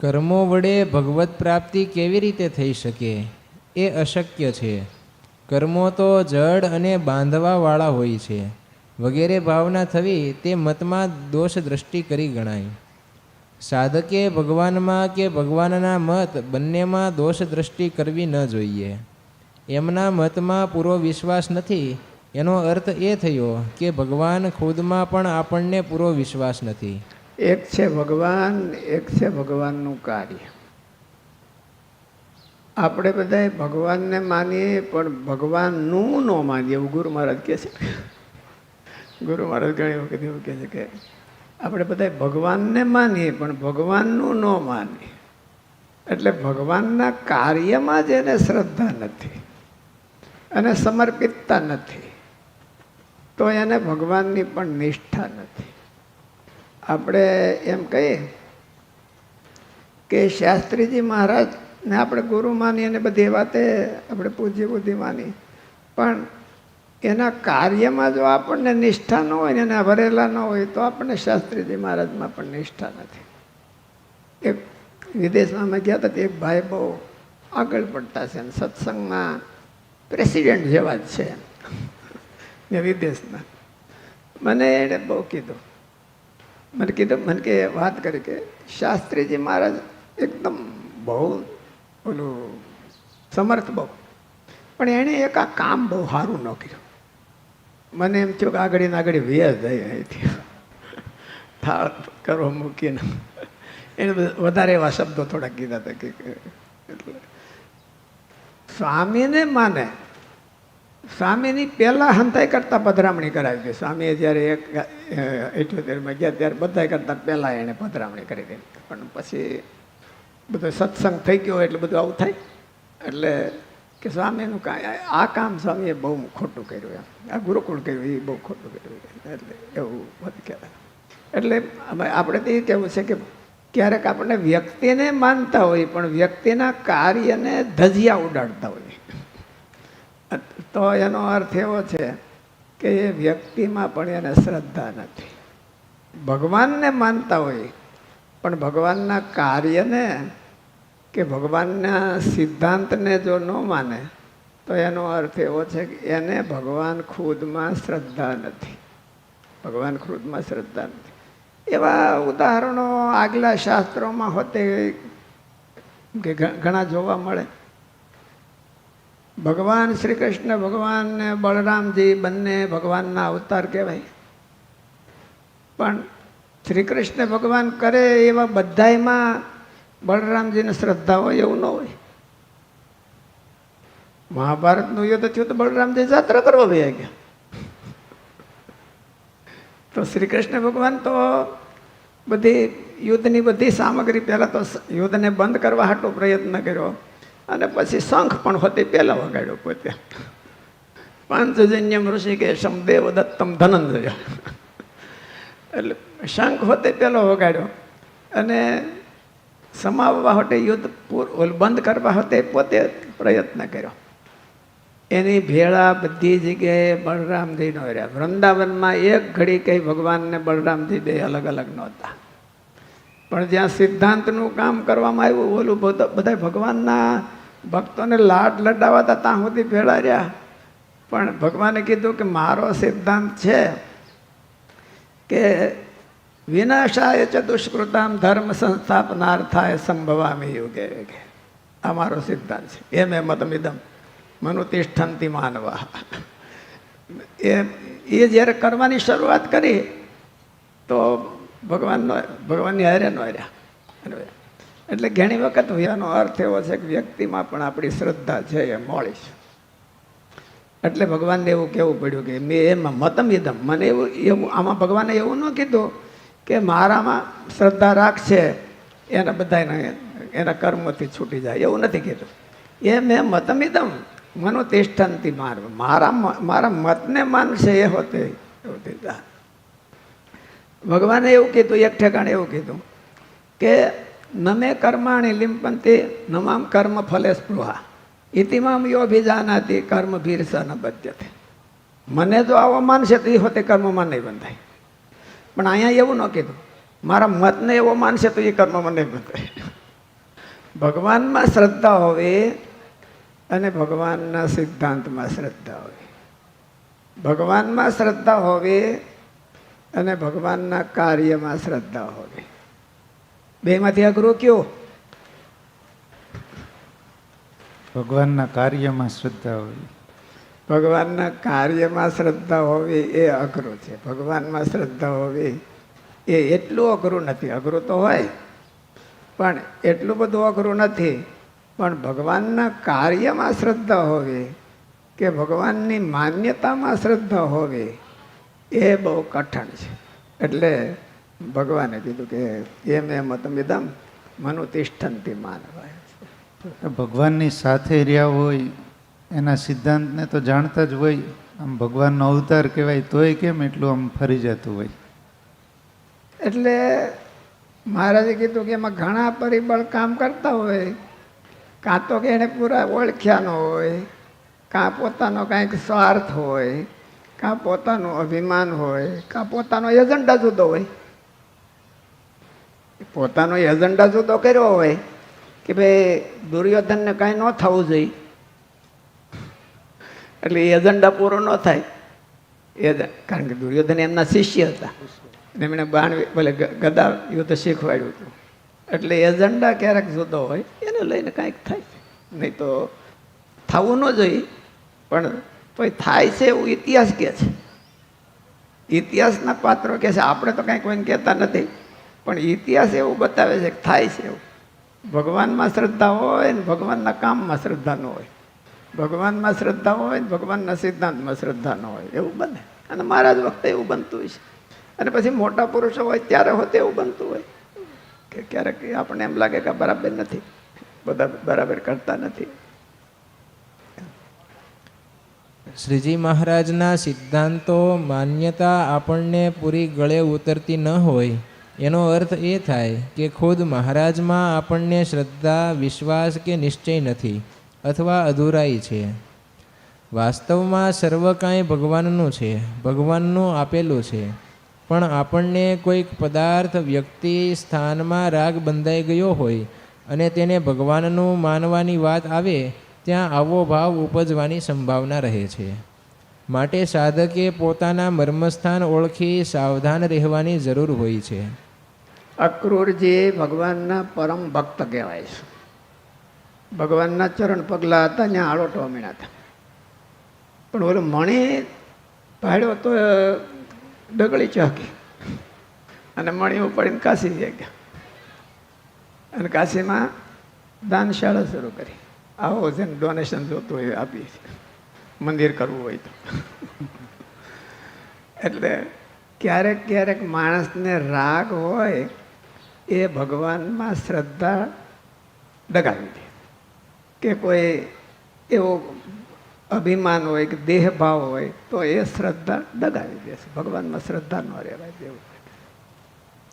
કર્મો વડે ભગવત પ્રાપ્તિ કેવી રીતે થઈ શકે? એ અશક્ય છે. કર્મો તો જડ અને બાંધવાવાળા હોય છે. વગેરે ભાવના થવી તે મતમાં દોષ દ્રષ્ટિ કરી ગણાય. સાધકે ભગવાનમાં કે ભગવાનના મત બંનેમાં દોષ દ્રષ્ટિ કરવી ન જોઈએ. એમના મતમાં પૂરો વિશ્વાસ નથી એનો અર્થ એ થયો કે ભગવાન ખુદમાં પણ આપણને પૂરો વિશ્વાસ નથી. એક છે ભગવાન, એક છે ભગવાનનું કાર્ય. આપણે બધા ભગવાનને માનીએ પણ ભગવાનનું ન માનીએ એવું ગુરુ મહારાજ કહે છે. ગુરુ મહારાજ ઘણી વખત એવું કહે છે કે આપણે બધા ભગવાનને માનીએ પણ ભગવાનનું ન માનીએ. એટલે ભગવાનના કાર્યમાં જ એને શ્રદ્ધા નથી અને સમર્પિતતા નથી તો એને ભગવાનની પણ નિષ્ઠા નથી. આપણે એમ કહીએ કે શાસ્ત્રીજી મહારાજને આપણે ગુરુ માનીએ અને બધી વાતે આપણે પૂજ્ય બુદ્ધિ માની પણ એના કાર્યમાં જો આપણને નિષ્ઠા ન હોય ને એના ભરેલા ન હોય તો આપણને શાસ્ત્રીજી મહારાજમાં પણ નિષ્ઠા નથી. એક વિદેશમાં અમે ગયા હતા એક ભાઈ બહુ આગળ પડતા છે અને સત્સંગમાં પ્રેસિડેન્ટ જેવા જ છે ને વિદેશના. મને એણે બહુ કીધું મને કે વાત કરી કે શાસ્ત્રીજી મહારાજ એકદમ બહુ ઓલું સમર્થ બહુ પણ એણે એક આ કામ બહુ સારું ન કર્યું. મને એમ થયું કે આગળ આગળ વ્યાજ જાય અહીંથી થાળ કરવા મૂકીને એને વધારે એવા શબ્દો થોડા કીધા હતા કે એટલે સ્વામીને માને સ્વામીની પહેલાં હંતાઈ કરતાં પધરામણી કરાવી હતી. સ્વામીએ જ્યારે 78માં ગયા ત્યારે બધા કરતાં પહેલાં એણે પધરામણી કરી દીધી પણ પછી બધો સત્સંગ થઈ ગયો એટલે બધું આવું થાય એટલે કે સ્વામીનું આ કામ સ્વામીએ બહુ ખોટું કર્યું એમ આ ગુરુકુળ કર્યું એ બહુ ખોટું કર્યું એટલે એવું બધું કહેવાય. એટલે આપણે તો એ કહેવું છે કે ક્યારેક આપણને વ્યક્તિને માનતા હોય પણ વ્યક્તિના કાર્યને ધજિયા ઉડાડતા હોય તો એનો અર્થ એવો છે કે એ વ્યક્તિમાં પણ એને શ્રદ્ધા નથી. ભગવાનને માનતા હોય પણ ભગવાનના કાર્યને કે ભગવાનના સિદ્ધાંતને જો ન માને તો એનો અર્થ એવો છે કે એને ભગવાન ખુદમાં શ્રદ્ધા નથી. ભગવાન ખુદમાં શ્રદ્ધા નથી. એવા ઉદાહરણો આગલા શાસ્ત્રોમાં હોતે કે ઘણા જોવા મળે. ભગવાન શ્રી કૃષ્ણ ભગવાન ને બળરામજી બંને ભગવાનના અવતાર કહેવાય પણ શ્રી કૃષ્ણ ભગવાન કરે એવા બધાયમાં બળરામજીને શ્રદ્ધા હોય એવું ન હોય. મહાભારતનું યુદ્ધ થયું તો બળરામજી યાત્રા કરવા વયા ગયા તો શ્રી કૃષ્ણ ભગવાન તો બધી યુદ્ધની બધી સામગ્રી પહેલાં તો યુદ્ધને બંધ કરવા હાટો પ્રયત્ન કર્યો અને પછી શંખ પણ હોતી પહેલાં વગાડ્યો પોતે. પાંચજન્યમ ઋષિકેશમ દેવદત્તમ ધનંજય એટલે શંખ હોતે પહેલો વગાડ્યો અને સમાવવા હોતે યુદ્ધ બંધ કરવા હોતે પોતે પ્રયત્ન કર્યો. એની ભેળા બધી જગ્યાએ બળરામજી નો રહ્યા. વૃંદાવનમાં એક ઘડી કંઈ ભગવાનને બળરામજી બે અલગ અલગ નહોતા પણ જ્યાં સિદ્ધાંતનું કામ કરવામાં આવ્યું ઓલું બધા ભગવાનના ભક્તોને લાડ લડાવા હતા ત્યાં સુધી ભેળા રહ્યા. પણ ભગવાને કીધું કે મારો સિદ્ધાંત છે કે વિનાશાય ચ દુષ્કૃતામ ધર્મ સંસ્થાપનાર્થાય સંભવામી યુગે. આ મારો સિદ્ધાંત છે. એમ મતમિદમ મનુતિષ્ઠંતિ માનવા. એ જ્યારે કરવાની શરૂઆત કરી તો ભગવાનની હારે નો રહ્યા. એટલે ઘણી વખત એનો અર્થ એવો છે કે વ્યક્તિમાં પણ આપણી શ્રદ્ધા છે એ મોળી છે. એટલે ભગવાનને એવું કહેવું પડ્યું કે મેં એમાં મતમિદમ મને એવું આમાં ભગવાને એવું ન કીધું કે મારામાં શ્રદ્ધા રાખશે એને બધાને એના કર્મોથી છૂટી જાય એવું નથી કીધું. એ મેં મતમિદમ મનુતિષ્ઠંતિ મારા મતને માનશે એ હોતે એવું કીધું. ભગવાને એવું કીધું એક ઠેકાણે એવું કીધું કે નમે કર્માણી લિંપંતી નમામ કર્મ ફલે સ્પૃહા ઇતિમામ યોભિજાનાતી કર્મ ભીરસ ન બદ્યતે. મને જો આવો માનશે તો એ હોતે કર્મમાં નહીં બંધાય પણ અહીંયા એવું ન કીધું મારા મતને એવો માનશે તો એ કર્મમાં નહીં બંધાય. ભગવાનમાં શ્રદ્ધા હોવી અને ભગવાનના સિદ્ધાંતમાં શ્રદ્ધા હોવી. ભગવાનમાં શ્રદ્ધા હોવી અને ભગવાનના કાર્યમાં શ્રદ્ધા હોવી. બેમાંથી અઘરું કયું? ભગવાનના કાર્યમાં શ્રદ્ધા હોય. ભગવાનના કાર્યમાં શ્રદ્ધા હોવી એ અઘરું છે. ભગવાનમાં શ્રદ્ધા હોવી એ એટલું અઘરું નથી. અઘરું તો હોય પણ એટલું બધું અઘરું નથી. પણ ભગવાનના કાર્યમાં શ્રદ્ધા હોવી કે ભગવાનની માન્યતામાં શ્રદ્ધા હોવી એ બહુ કઠણ છે. એટલે ભગવાને કીધું કે એમ એમ તમિદમ મનુતિષ્ઠંતિ માનવાય. ભગવાનની સાથે રહ્યા હોય એના સિદ્ધાંતને તો જાણતા જ હોય. આમ ભગવાનનો અવતાર કહેવાય તોય કેમ એટલું આમ ફરી જતું હોય. એટલે મહારાજે કીધું કે એમાં ઘણા પરિબળ કામ કરતા હોય. કાં તો કે એને પૂરા ઓળખ્યા ન હોય, કાં પોતાનો કાંઈક સ્વાર્થ હોય, કાં પોતાનું અભિમાન હોય, કાં પોતાનો એજન્ડા જુદો હોય. પોતાનો એજન્ડા જુદો કર્યો હોય કે ભાઈ દુર્યોધનને કાંઈ ન થવું જોઈએ એટલે એજન્ડા પૂરો ન થાય. કારણ કે દુર્યોધન એમના શિષ્ય હતા. એમણે બાણ ભલે ગદા યુદ્ધ શીખવાડ્યું હતું. એટલે એજન્ડા ક્યારેક જુદો હોય એને લઈને કાંઈક થાય. નહીં તો થવું ન જોઈએ પણ તોય થાય છે એવું ઇતિહાસ કહે છે. ઇતિહાસના પાત્રો કહે છે. આપણે તો કાંઈ કોઈને કહેતા નથી પણ ઇતિહાસ એવું બતાવે છે કે થાય છે એવું. ભગવાનમાં શ્રદ્ધા હોય ને ભગવાનના કામમાં શ્રદ્ધા ન હોય. ભગવાનમાં શ્રદ્ધા હોય ને ભગવાનના સિદ્ધાંતમાં શ્રદ્ધા ન હોય એવું બને. અને મહારાજ વખતે એવું બનતું હોય છે. અને પછી મોટા પુરુષો હોય ત્યારે હોતે એવું બનતું હોય કે ક્યારેક આપણને એમ લાગે કે બરાબર નથી, બધા બરાબર કરતા નથી. શ્રીજી મહારાજના સિદ્ધાંતો માન્યતા આપણને પૂરી ગળે ઉતરતી ન હોય એનો અર્થ એ થાય કે ખુદ મહારાજમાં આપણને શ્રદ્ધા, વિશ્વાસ કે નિશ્ચય નથી અથવા અધૂરાઈ છે. વાસ્તવમાં સર્વ કાંઈ ભગવાનનું છે, ભગવાનનું આપેલું છે. પણ આપણને કોઈક પદાર્થ, વ્યક્તિ, સ્થાનમાં રાગ બંધાઈ ગયો હોય અને તેને ભગવાનનું માનવાની વાત આવે ત્યાં આવો ભાવ ઉપજવાની સંભાવના રહે છે. માટે સાધકે પોતાના મર્મસ્થાન ઓળખી સાવધાન રહેવાની જરૂર હોય છે. અક્રૂરજી ભગવાનના પરમ ભક્ત કહેવાય છે. ભગવાનના ચરણ પગલા હતા ત્યાં આળોટો મીણા હતા. પણ ઓલો મણી ભાડ્યો તો ડગળી ચાકી અને મણી ઉપાડીને કાશી ગયા. અને કાશીમાં દાનશાળા શરૂ કરી. આવો છે ને ડોનેશન જોતું હોય આપીએ છીએ, મંદિર કરવું હોય તો. એટલે ક્યારેક ક્યારેક માણસને રાગ હોય એ ભગવાનમાં શ્રદ્ધા ડગાવી દે. કે કોઈ એવો અભિમાન હોય કે દેહભાવ હોય તો એ શ્રદ્ધા ડગાવી દેશે. ભગવાનમાં શ્રદ્ધા ન રહેવાય દેવું.